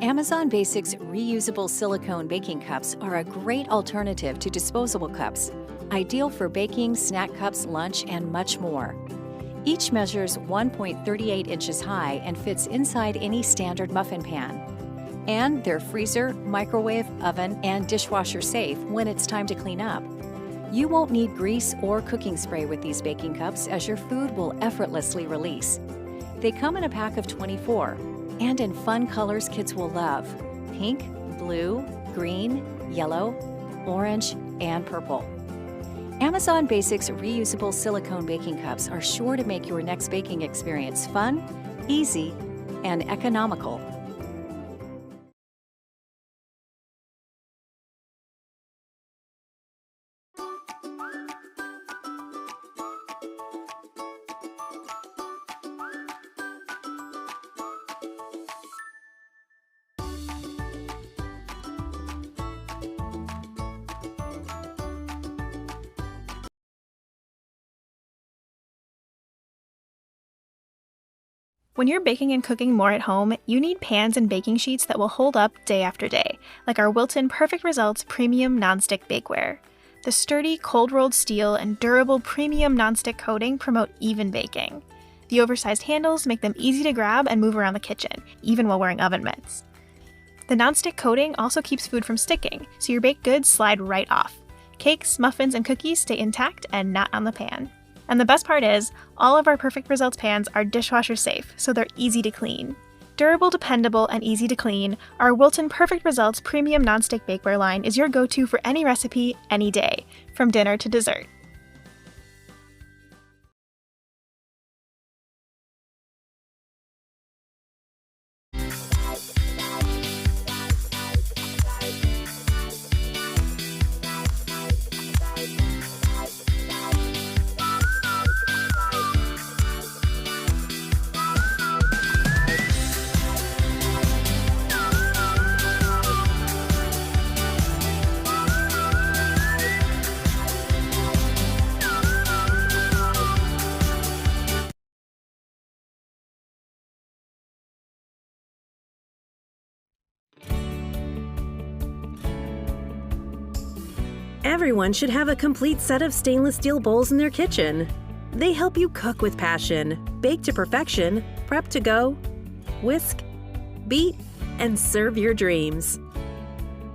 Amazon Basics reusable silicone baking cups are a great alternative to disposable cups, ideal for baking, snack cups, lunch, and much more. Each measures 1.38 inches high and fits inside any standard muffin pan. And they're freezer, microwave, oven, and dishwasher safe when it's time to clean up. You won't need grease or cooking spray with these baking cups, as your food will effortlessly release. They come in a pack of 24 and in fun colors kids will love: pink, blue, green, yellow, orange, and purple. Amazon Basics reusable silicone baking cups are sure to make your next baking experience fun, easy, and economical. When you're baking and cooking more at home, you need pans and baking sheets that will hold up day after day, like our Wilton Perfect Results Premium Nonstick Bakeware. The sturdy, cold-rolled steel and durable premium nonstick coating promote even baking. The oversized handles make them easy to grab and move around the kitchen, even while wearing oven mitts. The nonstick coating also keeps food from sticking, so your baked goods slide right off. Cakes, muffins, and cookies stay intact and not on the pan. And the best part is, all of our Perfect Results pans are dishwasher safe, so they're easy to clean. Durable, dependable, and easy to clean, our Wilton Perfect Results Premium Nonstick Bakeware line is your go-to for any recipe, any day, from dinner to dessert. Everyone should have a complete set of stainless steel bowls in their kitchen. They help you cook with passion, bake to perfection, prep to go, whisk, beat, and serve your dreams.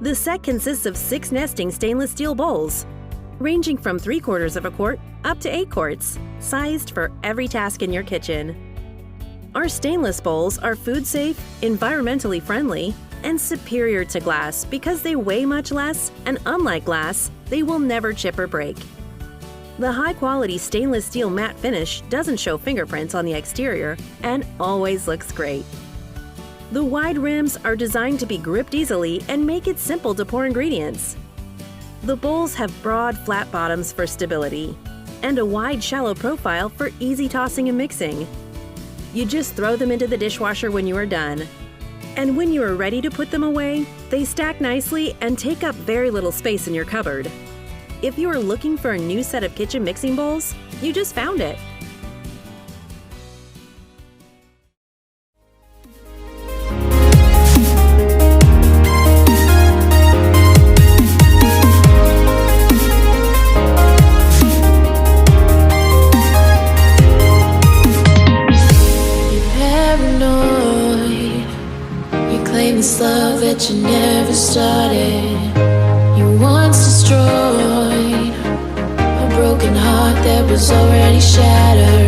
The set consists of 6 nesting stainless steel bowls, ranging from 3/4 of a quart up to 8 quarts, sized for every task in your kitchen. Our stainless bowls are food safe, environmentally friendly, and superior to glass because they weigh much less, and unlike glass, they will never chip or break. The high-quality stainless steel matte finish doesn't show fingerprints on the exterior and always looks great. The wide rims are designed to be gripped easily and make it simple to pour ingredients. The bowls have broad, flat bottoms for stability and a wide, shallow profile for easy tossing and mixing. You just throw them into the dishwasher when you are done. And when you are ready to put them away, they stack nicely and take up very little space in your cupboard. If you are looking for a new set of kitchen mixing bowls, you just found it. This love that you never started, you once destroyed a broken heart that was already shattered.